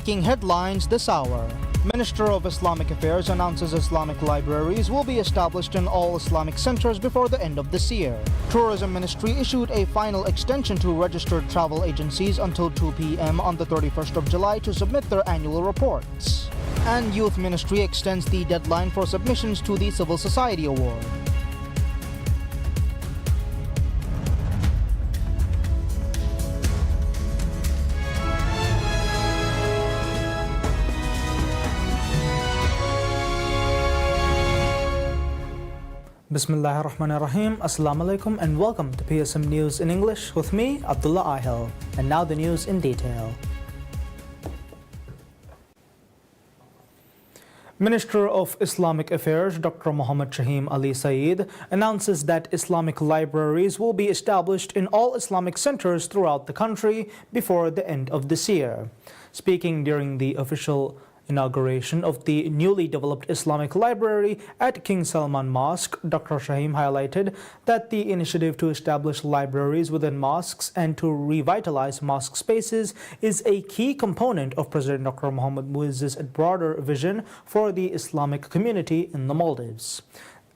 Making headlines this hour. Minister of Islamic Affairs announces Islamic libraries will be established in all Islamic centers before the end of this year. Tourism Ministry issued a final extension to registered travel agencies until 2 p.m. on the 31st of July to submit their annual reports. And Youth Ministry extends the deadline for submissions to the Civil Society Award. Bismillahir Rahmanir Rahim. Assalamu alaikum and welcome to PSM News in English with me, Abdullah Ahil. And now the news in detail. Minister of Islamic Affairs Dr. Muhammad Shaheen Ali Saeed announces that Islamic libraries will be established in all Islamic centers throughout the country before the end of this year. Speaking during the official inauguration of the newly developed Islamic library at King Salman Mosque, Dr. Shaheen highlighted that the initiative to establish libraries within mosques and to revitalize mosque spaces is a key component of President Dr. Mohamed Muizz's broader vision for the Islamic community in the Maldives.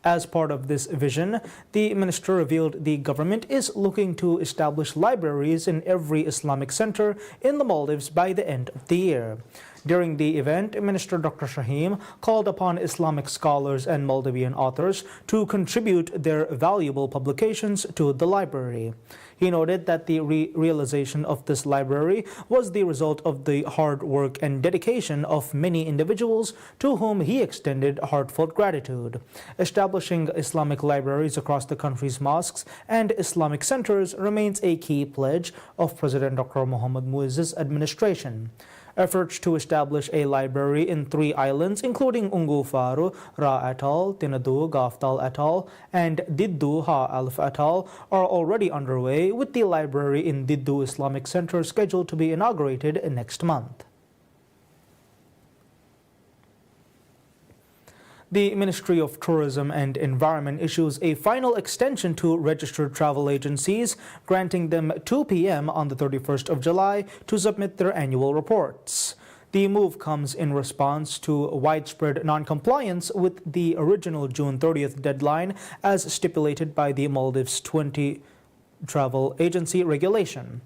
As part of this vision, the minister revealed the government is looking to establish libraries in every Islamic center in the Maldives by the end of the year. During the event, Minister Dr. Shaheen called upon Islamic scholars and Maldivian authors to contribute their valuable publications to the library. He noted that the realization of this library was the result of the hard work and dedication of many individuals to whom he extended heartfelt gratitude. Establishing Islamic libraries across the country's mosques and Islamic centers remains a key pledge of President Dr. Mohamed Muizz's administration. Efforts to establish a library in 3 islands, including Ungu Faru, Ra Atoll, Tinadu, Gaftal Atoll, and Diddu Ha Alf Atoll, are already underway, with the library in Diddu Islamic Center scheduled to be inaugurated next month. The Ministry of Tourism and Environment issues a final extension to registered travel agencies, granting them 2 p.m. on the 31st of July to submit their annual reports. The move comes in response to widespread non-compliance with the original June 30th deadline as stipulated by the Maldives 20 travel agency regulation.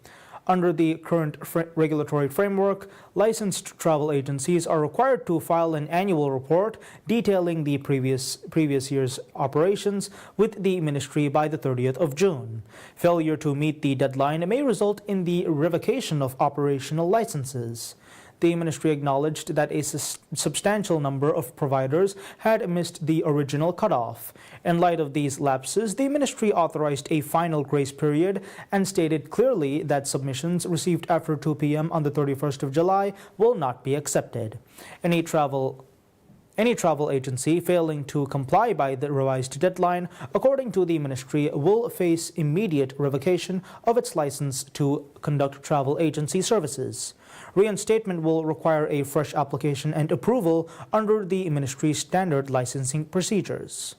Under the current regulatory framework, licensed travel agencies are required to file an annual report detailing the previous year's operations with the ministry by the 30th of June. Failure to meet the deadline may result in the revocation of operational licenses. The ministry acknowledged that a substantial number of providers had missed the original cutoff. In light of these lapses, the ministry authorized a final grace period and stated clearly that submissions received after 2 p.m. on the 31st of July will not be accepted. Any travel agency failing to comply by the revised deadline, according to the ministry, will face immediate revocation of its license to conduct travel agency services. Reinstatement will require a fresh application and approval under the ministry's standard licensing procedures.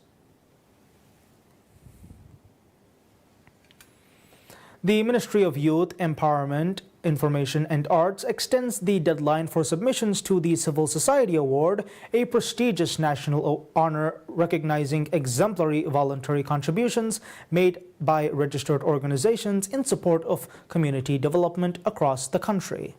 The Ministry of Youth, Empowerment, Information and Arts extends the deadline for submissions to the Civil Society Award, a prestigious national honor recognizing exemplary voluntary contributions made by registered organizations in support of community development across the country.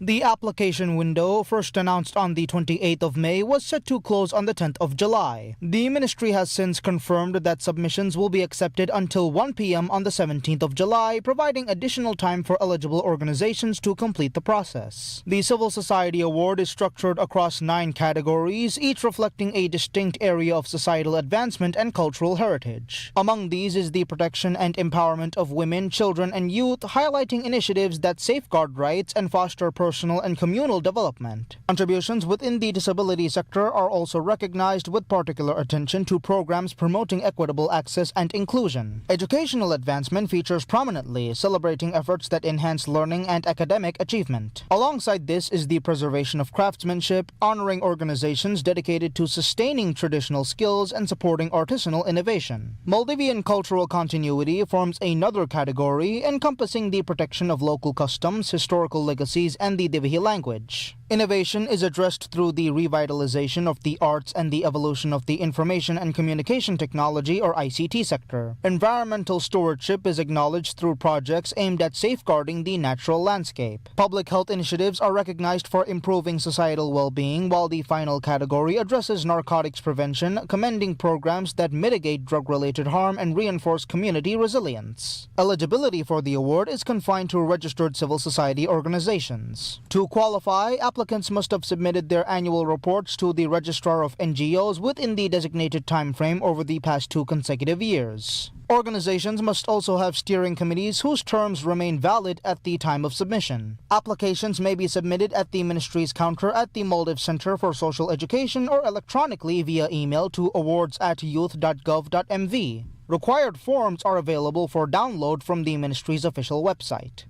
The application window, first announced on the 28th of May, was set to close on the 10th of July. The ministry has since confirmed that submissions will be accepted until 1 p.m. on the 17th of July, providing additional time for eligible organizations to complete the process. The Civil Society Award is structured across 9 categories, each reflecting a distinct area of societal advancement and cultural heritage. Among these is the protection and empowerment of women, children, and youth, highlighting initiatives that safeguard rights and foster personal and communal development. Contributions within the disability sector are also recognized with particular attention to programs promoting equitable access and inclusion. Educational advancement features prominently, celebrating efforts that enhance learning and academic achievement. Alongside this is the preservation of craftsmanship, honoring organizations dedicated to sustaining traditional skills and supporting artisanal innovation. Maldivian cultural continuity forms another category, encompassing the protection of local customs, historical legacies, and and the Divihi language. Innovation is addressed through the revitalization of the arts and the evolution of the information and communication technology or ICT sector. Environmental stewardship is acknowledged through projects aimed at safeguarding the natural landscape. Public health initiatives are recognized for improving societal well-being, while the final category addresses narcotics prevention, commending programs that mitigate drug-related harm and reinforce community resilience. Eligibility for the award is confined to registered civil society organizations. To qualify, applicants must have submitted their annual reports to the Registrar of NGOs within the designated time frame over the past 2 consecutive years. Organizations must also have steering committees whose terms remain valid at the time of submission. Applications may be submitted at the ministry's counter at the Maldives Center for Social Education or electronically via email to awards@youth.gov.mv. Required forms are available for download from the ministry's official website.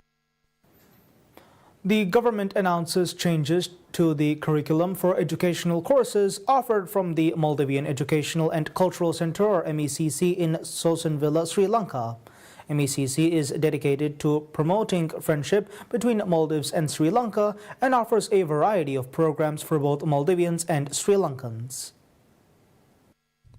The government announces changes to the curriculum for educational courses offered from the Maldivian Educational and Cultural Center or MECC in Sosanvilla, Sri Lanka. MECC is dedicated to promoting friendship between Maldives and Sri Lanka and offers a variety of programs for both Maldivians and Sri Lankans.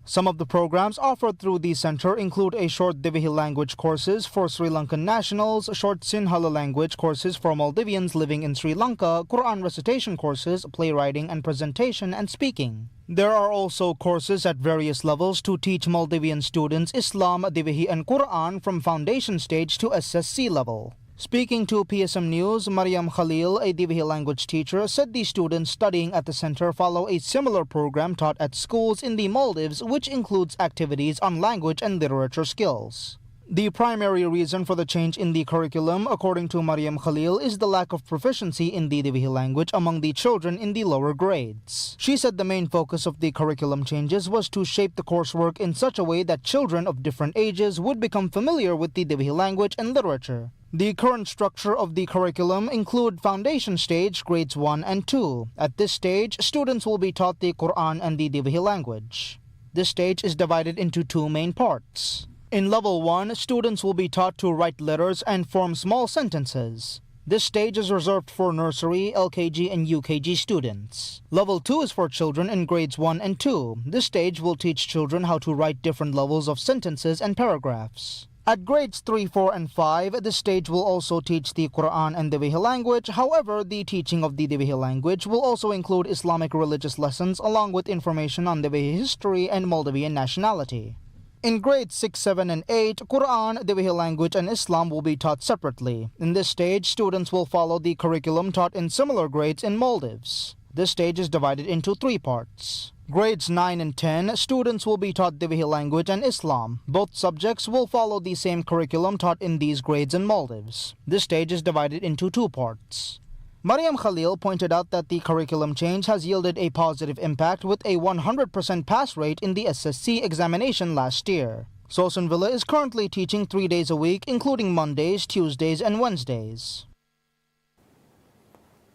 Some of the programs offered through the center include a short Divihi language courses for Sri Lankan nationals, short Sinhala language courses for Maldivians living in Sri Lanka, Quran recitation courses, playwriting and presentation and speaking. There are also courses at various levels to teach Maldivian students Islam, Divihi and Quran from foundation stage to SSC level. Speaking to PSM News, Mariam Khalil, a Divihi language teacher, said the students studying at the center follow a similar program taught at schools in the Maldives, which includes activities on language and literature skills. The primary reason for the change in the curriculum, according to Mariam Khalil, is the lack of proficiency in the Divihi language among the children in the lower grades. She said the main focus of the curriculum changes was to shape the coursework in such a way that children of different ages would become familiar with the Divihi language and literature. The current structure of the curriculum include foundation stage grades 1 and 2. At this stage, students will be taught the Quran and the Divihi language. This stage is divided into 2 main parts. In level 1, students will be taught to write letters and form small sentences. This stage is reserved for nursery, LKG and UKG students. Level 2 is for children in grades 1 and 2. This stage will teach children how to write different levels of sentences and paragraphs. At grades 3, 4 and 5, this stage will also teach the Quran and Divihi language. However, the teaching of the Divihi language will also include Islamic religious lessons along with information on Divihi history and Maldivian nationality. In grades 6, 7 and 8, Quran, Divihi language and Islam will be taught separately. In this stage, students will follow the curriculum taught in similar grades in Maldives. This stage is divided into 3 parts. Grades 9 and 10, students will be taught Divihi language and Islam. Both subjects will follow the same curriculum taught in these grades in Maldives. This stage is divided into 2 parts. Mariam Khalil pointed out that the curriculum change has yielded a positive impact with a 100% pass rate in the SSC examination last year. Sosanvilla is currently teaching 3 days a week, including Mondays, Tuesdays and Wednesdays.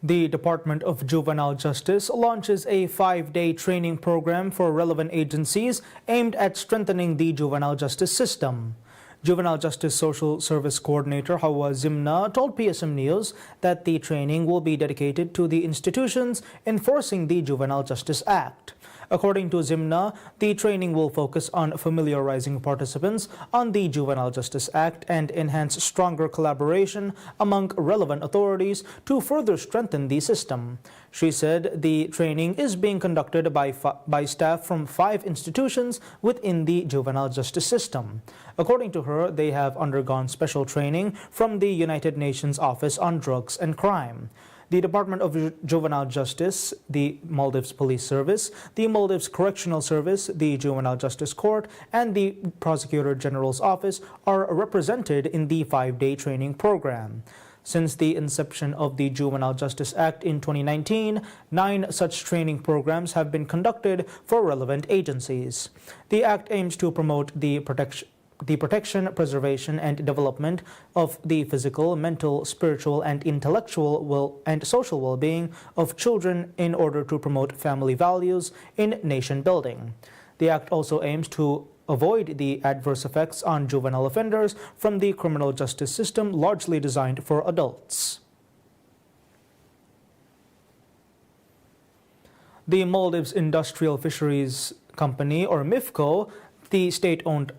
The Department of Juvenile Justice launches a 5-day training program for relevant agencies aimed at strengthening the juvenile justice system. Juvenile Justice Social Service Coordinator Hawa Zimna told PSM News that the training will be dedicated to the institutions enforcing the Juvenile Justice Act. According to Zimna, the training will focus on familiarizing participants on the Juvenile Justice Act and enhance stronger collaboration among relevant authorities to further strengthen the system. She said the training is being conducted by staff from 5 institutions within the juvenile justice system. According to her, they have undergone special training from the United Nations Office on Drugs and Crime. The Department of Juvenile Justice, the Maldives Police Service, the Maldives Correctional Service, the Juvenile Justice Court, and the Prosecutor General's Office are represented in the 5-day training program. Since the inception of the Juvenile Justice Act in 2019, 9 such training programs have been conducted for relevant agencies. The Act aims to promote the protection, preservation, and development of the physical, mental, spiritual, and intellectual and social well-being of children in order to promote family values in nation building. The Act also aims to avoid the adverse effects on juvenile offenders from the criminal justice system largely designed for adults. The Maldives Industrial Fisheries Company, or MIFCO, the state-owned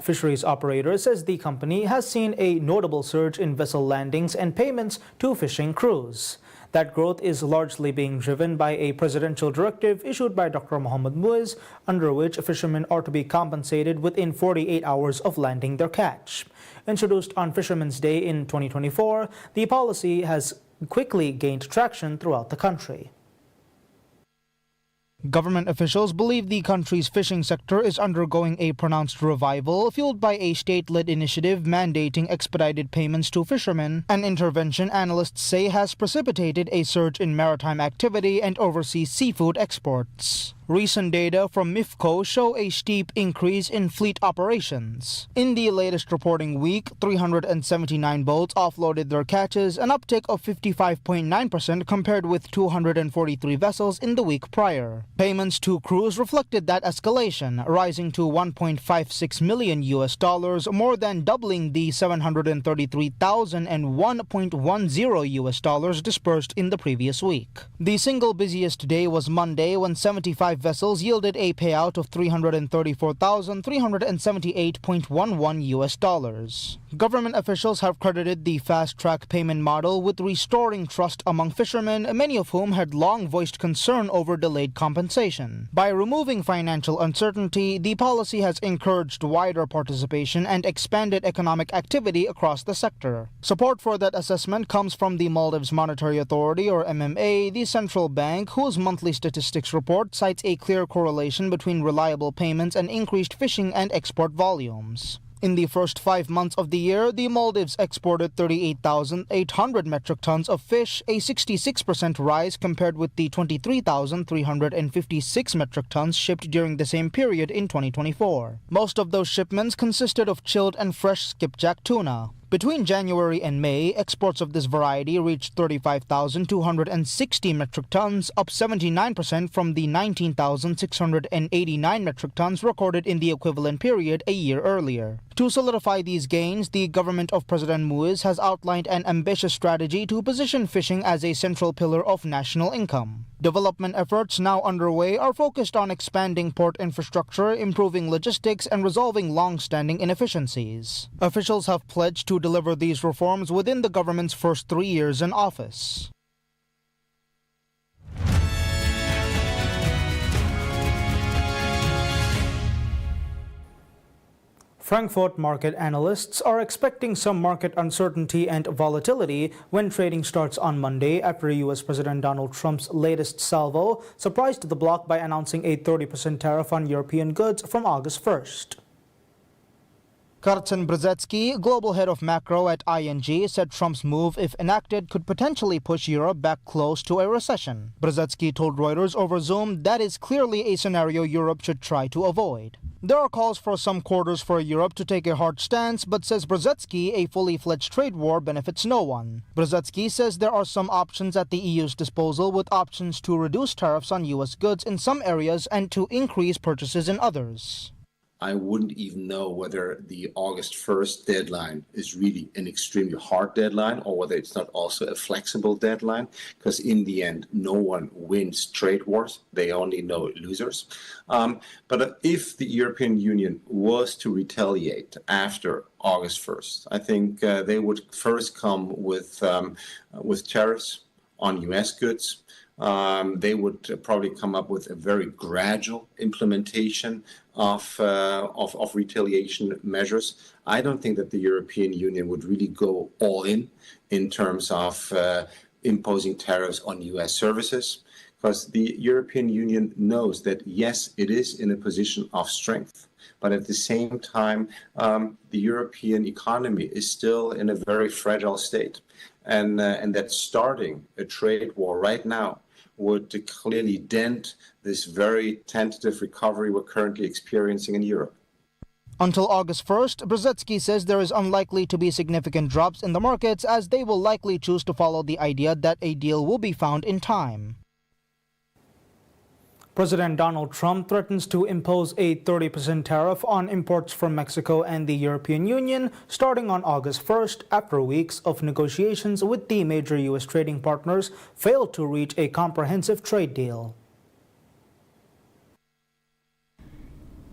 fisheries operator, says the company has seen a notable surge in vessel landings and payments to fishing crews. That growth is largely being driven by a presidential directive issued by Dr. Mohamed Muiz, under which fishermen are to be compensated within 48 hours of landing their catch. Introduced on Fishermen's Day in 2024, the policy has quickly gained traction throughout the country. Government officials believe the country's fishing sector is undergoing a pronounced revival, fueled by a state-led initiative mandating expedited payments to fishermen, an intervention analysts say has precipitated a surge in maritime activity and overseas seafood exports. Recent data from MIFCO show a steep increase in fleet operations. In the latest reporting week, 379 boats offloaded their catches, an uptick of 55.9% compared with 243 vessels in the week prior. Payments to crews reflected that escalation, rising to $1.56 million, more than doubling the $733,000 and $1.10 dispersed in the previous week. The single busiest day was Monday, when 75 vessels yielded a payout of $334,378.11. Government officials have credited the fast-track payment model with restoring trust among fishermen, many of whom had long voiced concern over delayed compensation. By removing financial uncertainty, the policy has encouraged wider participation and expanded economic activity across the sector. Support for that assessment comes from the Maldives Monetary Authority, or MMA, the central bank, whose monthly statistics report cites a clear correlation between reliable payments and increased fishing and export volumes. In the first 5 months of the year, the Maldives exported 38,800 metric tons of fish, a 66% rise compared with the 23,356 metric tons shipped during the same period in 2024. Most of those shipments consisted of chilled and fresh skipjack tuna. Between January and May, exports of this variety reached 35,260 metric tons, up 79% from the 19,689 metric tons recorded in the equivalent period a year earlier. To solidify these gains, the government of President Muiz has outlined an ambitious strategy to position fishing as a central pillar of national income. Development efforts now underway are focused on expanding port infrastructure, improving logistics, and resolving long-standing inefficiencies. Officials have pledged to deliver these reforms within the government's first 3 years in office. Frankfurt market analysts are expecting some market uncertainty and volatility when trading starts on Monday after U.S. President Donald Trump's latest salvo surprised the bloc by announcing a 30% tariff on European goods from August 1st. Karsten Brzezinski, global head of macro at ING, said Trump's move, if enacted, could potentially push Europe back close to a recession. Brzezinski told Reuters over Zoom that is clearly a scenario Europe should try to avoid. There are calls for some quarters for Europe to take a hard stance, but says Brzezinski, a fully fledged trade war benefits no one. Brzezinski says there are some options at the EU's disposal, with options to reduce tariffs on U.S. goods in some areas and to increase purchases in others. I wouldn't even know whether the August 1st deadline is really an extremely hard deadline or whether it's not also a flexible deadline, because in the end, no one wins trade wars. They only know losers. But if the European Union was to retaliate after August 1st, I think they would first come with tariffs on U.S. goods. They would probably come up with a very gradual implementation of retaliation measures. I don't think that the European Union would really go all in terms of imposing tariffs on U.S. services, because the European Union knows that, yes, it is in a position of strength, but at the same time, the European economy is still in a very fragile state, and that starting a trade war right now would clearly dent this very tentative recovery we're currently experiencing in Europe. Until August 1st, Brzezinski says there is unlikely to be significant drops in the markets, as they will likely choose to follow the idea that a deal will be found in time. President Donald Trump threatens to impose a 30% tariff on imports from Mexico and the European Union starting on August 1st, after weeks of negotiations with the major U.S. trading partners failed to reach a comprehensive trade deal.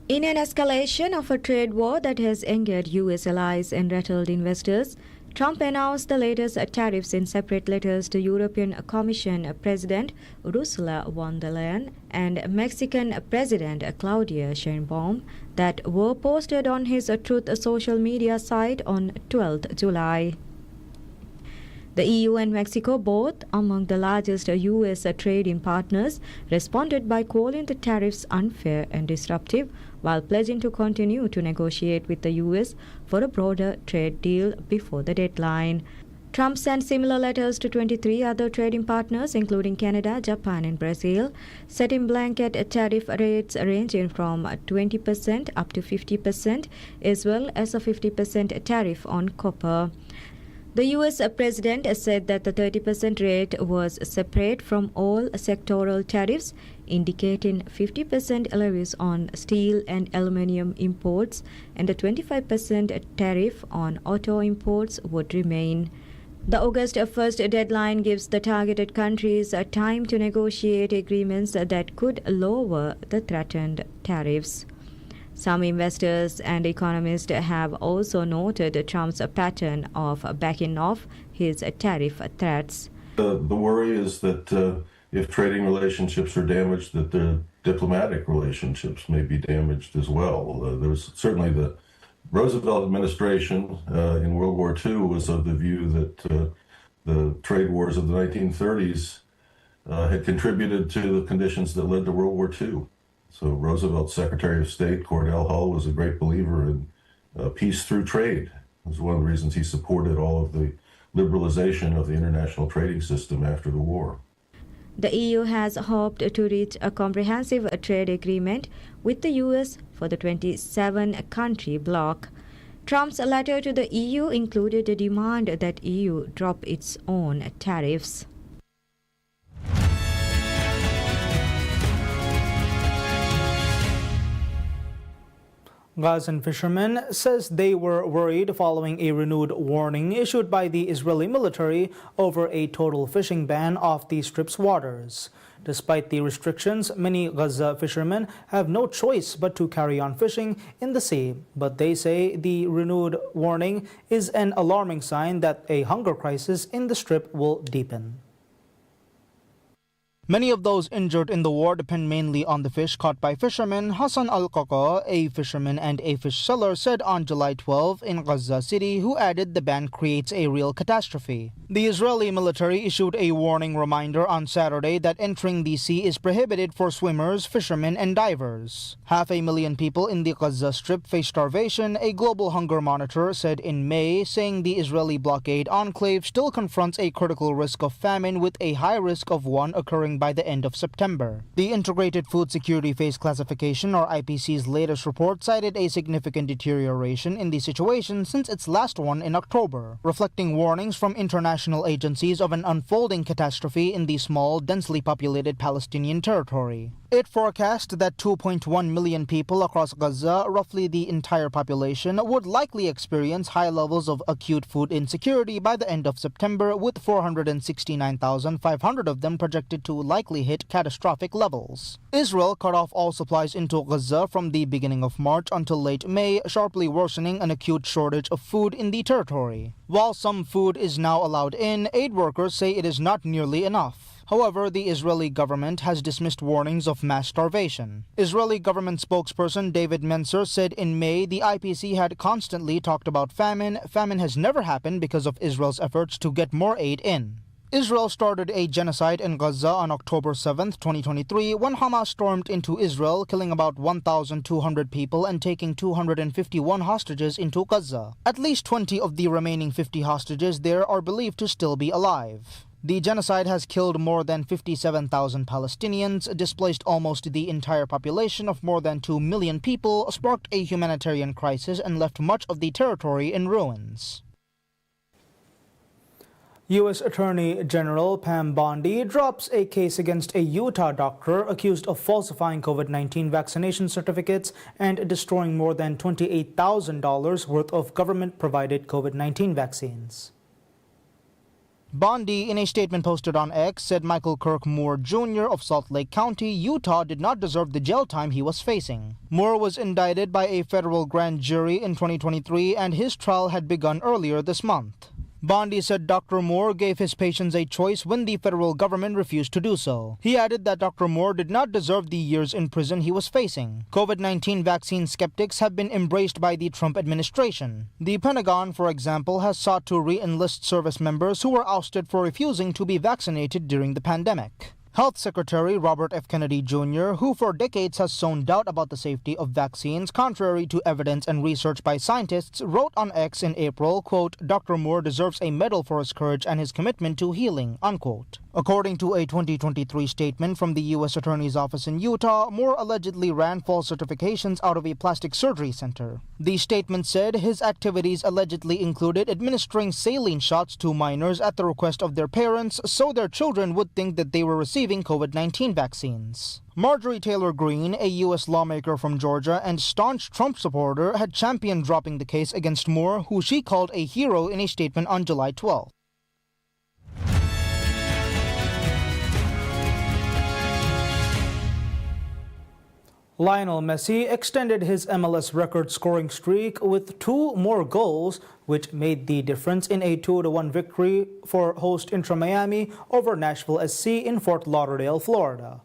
In an escalation of a trade war that has angered U.S. allies and rattled investors, Trump announced the latest tariffs in separate letters to European Commission President Ursula von der Leyen and Mexican President Claudia Sheinbaum that were posted on his Truth social media site on 12th July. The EU and Mexico, both among the largest U.S. trading partners, responded by calling the tariffs unfair and disruptive, while pledging to continue to negotiate with the U.S. for a broader trade deal before the deadline. Trump sent similar letters to 23 other trading partners, including Canada, Japan, and Brazil, setting blanket tariff rates ranging from 20% up to 50%, as well as a 50% tariff on copper. The U.S. President said that the 30% rate was separate from all sectoral tariffs, indicating 50% levies on steel and aluminum imports, and a 25% tariff on auto imports would remain. The August 1st deadline gives the targeted countries time to negotiate agreements that could lower the threatened tariffs. Some investors and economists have also noted Trump's pattern of backing off his tariff threats. The worry is that if trading relationships are damaged, that the diplomatic relationships may be damaged as well. There's certainly the Roosevelt administration in World War II was of the view that the trade wars of the 1930s had contributed to the conditions that led to World War II. So Roosevelt's Secretary of State, Cordell Hull, was a great believer in peace through trade. It was one of the reasons he supported all of the liberalization of the international trading system after the war. The EU has hoped to reach a comprehensive trade agreement with the U.S. for the 27-country bloc. Trump's letter to the EU included a demand that EU drop its own tariffs. Gazan fishermen says they were worried following a renewed warning issued by the Israeli military over a total fishing ban off the Strip's waters. Despite the restrictions, many Gaza fishermen have no choice but to carry on fishing in the sea. But they say the renewed warning is an alarming sign that a hunger crisis in the Strip will deepen. Many of those injured in the war depend mainly on the fish caught by fishermen. Hassan Al-Qaqa, a fisherman and a fish seller, said on July 12 in Gaza City, who added the ban creates a real catastrophe. The Israeli military issued a warning reminder on Saturday that entering the sea is prohibited for swimmers, fishermen, and divers. 500,000 people in the Gaza Strip face starvation, a global hunger monitor said in May, saying the Israeli blockade enclave still confronts a critical risk of famine with a high risk of one occurring by the end of September. The Integrated Food Security Phase Classification, or IPC's latest report, cited a significant deterioration in the situation since its last one in October, reflecting warnings from international agencies of an unfolding catastrophe in the small, densely populated Palestinian territory. It forecast that 2.1 million people across Gaza, roughly the entire population, would likely experience high levels of acute food insecurity by the end of September, with 469,500 of them projected to likely hit catastrophic levels. Israel cut off all supplies into Gaza from the beginning of March until late May, sharply worsening an acute shortage of food in the territory. While some food is now allowed in, aid workers say it is not nearly enough. However, the Israeli government has dismissed warnings of mass starvation. Israeli government spokesperson David Mencer said in May the IPC had constantly talked about famine. Famine has never happened because of Israel's efforts to get more aid in. Israel started a genocide in Gaza on October 7, 2023, when Hamas stormed into Israel, killing about 1,200 people and taking 251 hostages into Gaza. At least 20 of the remaining 50 hostages there are believed to still be alive. The genocide has killed more than 57,000 Palestinians, displaced almost the entire population of more than 2 million people, sparked a humanitarian crisis, and left much of the territory in ruins. U.S. Attorney General Pam Bondi drops a case against a Utah doctor accused of falsifying COVID-19 vaccination certificates and destroying more than $28,000 worth of government-provided COVID-19 vaccines. Bondi, in a statement posted on X, said Michael Kirk Moore Jr. of Salt Lake County, Utah, did not deserve the jail time he was facing. Moore was indicted by a federal grand jury in 2023, and his trial had begun earlier this month. Bondi said Dr. Moore gave his patients a choice when the federal government refused to do so. He added that Dr. Moore did not deserve the years in prison he was facing. COVID-19 vaccine skeptics have been embraced by the Trump administration. The Pentagon, for example, has sought to re-enlist service members who were ousted for refusing to be vaccinated during the pandemic. Health Secretary Robert F. Kennedy Jr., who for decades has sown doubt about the safety of vaccines contrary to evidence and research by scientists, wrote on X in April, quote, "Dr. Moore deserves a medal for his courage and his commitment to healing," unquote. According to a 2023 statement from the U.S. Attorney's Office in Utah, Moore allegedly ran false certifications out of a plastic surgery center. The statement said his activities allegedly included administering saline shots to minors at the request of their parents so their children would think that they were receiving COVID-19 vaccines. Marjorie Taylor Greene, a U.S. lawmaker from Georgia and staunch Trump supporter, had championed dropping the case against Moore, who she called a hero in a statement on July 12. Lionel Messi extended his MLS record scoring streak with 2 more goals, which made the difference in a 2-1 victory for host Inter Miami over Nashville SC in Fort Lauderdale, Florida.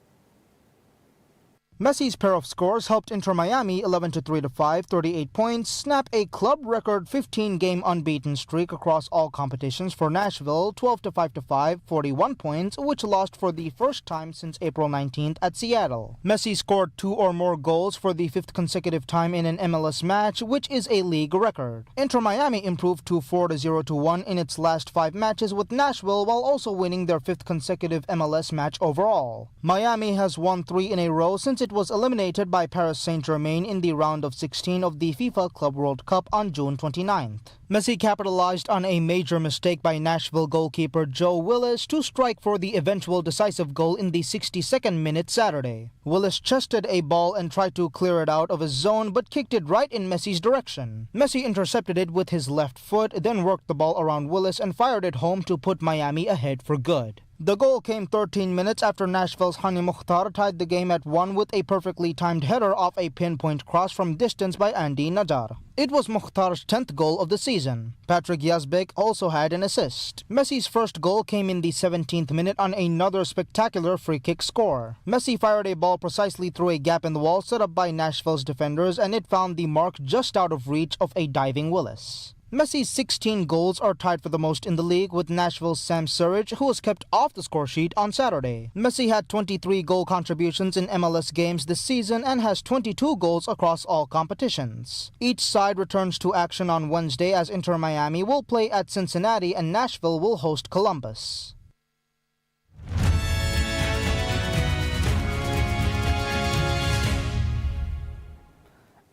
Messi's pair of scores helped Inter Miami 11-3-5, 38 points, snap a club record 15-game unbeaten streak across all competitions for Nashville, 12-5-5, 41 points, which lost for the first time since April 19th at Seattle. Messi scored 2 or more goals for the 5th consecutive time in an MLS match, which is a league record. Inter Miami improved to 4-0-1 in its last 5 matches with Nashville, while also winning their 5th consecutive MLS match overall. Miami has won 3 in a row since it was eliminated by Paris Saint-Germain in the round of 16 of the FIFA Club World Cup on June 29th. Messi capitalized on a major mistake by Nashville goalkeeper Joe Willis to strike for the eventual decisive goal in the 62nd minute Saturday. Willis chested a ball and tried to clear it out of his zone but kicked it right in Messi's direction. Messi intercepted it with his left foot, then worked the ball around Willis and fired it home to put Miami ahead for good. The goal came 13 minutes after Nashville's Hani Mukhtar tied the game at 1 with a perfectly timed header off a pinpoint cross from distance by Andy Najar. It was Mukhtar's 10th goal of the season. Patrick Yazbek also had an assist. Messi's first goal came in the 17th minute on another spectacular free kick score. Messi fired a ball precisely through a gap in the wall set up by Nashville's defenders, and it found the mark just out of reach of a diving Willis. Messi's 16 goals are tied for the most in the league with Nashville's Sam Surridge, who was kept off the score sheet on Saturday. Messi had 23 goal contributions in MLS games this season and has 22 goals across all competitions. Each side returns to action on Wednesday as Inter Miami will play at Cincinnati and Nashville will host Columbus.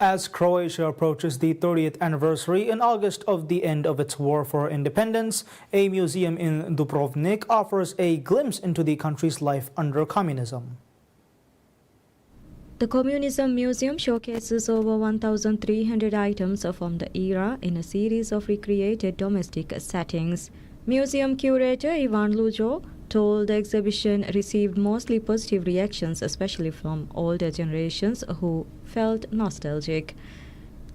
As Croatia approaches the 30th anniversary in August of the end of its war for independence, a museum in Dubrovnik offers a glimpse into the country's life under communism. The Communism Museum showcases over 1,300 items from the era in a series of recreated domestic settings. Museum curator Ivan Lujo told the exhibition received mostly positive reactions, especially from older generations who felt nostalgic.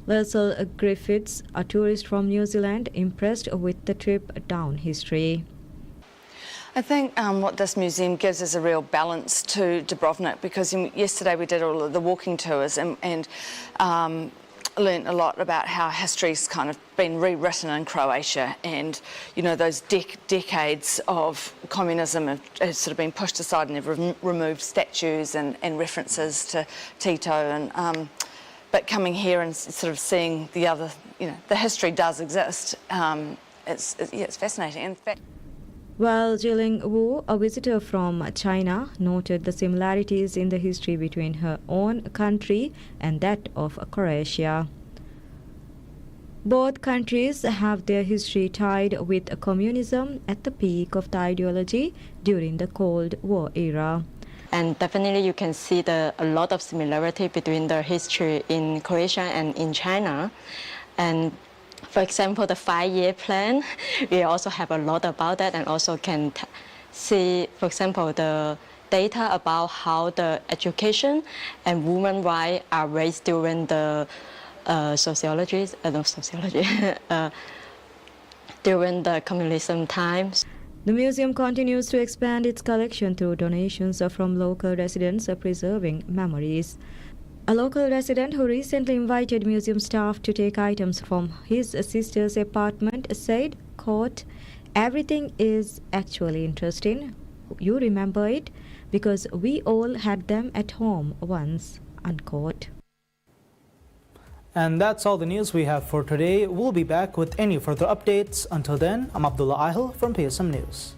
Leslie Griffiths, a tourist from New Zealand, impressed with the trip down history. I think what this museum gives is a real balance to Dubrovnik, because yesterday we did all of the walking tours and learned a lot about how history's kind of been rewritten in Croatia, and those decades of communism have sort of been pushed aside, and they've removed statues and references to Tito, and but coming here and sort of seeing the other, the history does exist. It's fascinating. In fact, While Jiling Wu, a visitor from China, noted the similarities in the history between her own country and that of Croatia. Both countries have their history tied with communism at the peak of the ideology during the Cold War era. And definitely you can see a lot of similarity between the history in Croatia and in China. And For example, the 5-year plan, we also have a lot about that, and also can see, for example, the data about how the education and women rights are raised during the during the communism times. The museum continues to expand its collection through donations from local residents preserving memories. A local resident who recently invited museum staff to take items from his sister's apartment said, quote, "Everything is actually interesting. You remember it because we all had them at home once," unquote. And that's all the news we have for today. We'll be back with any further updates. Until then, I'm Abdullah Ahil from PSM News.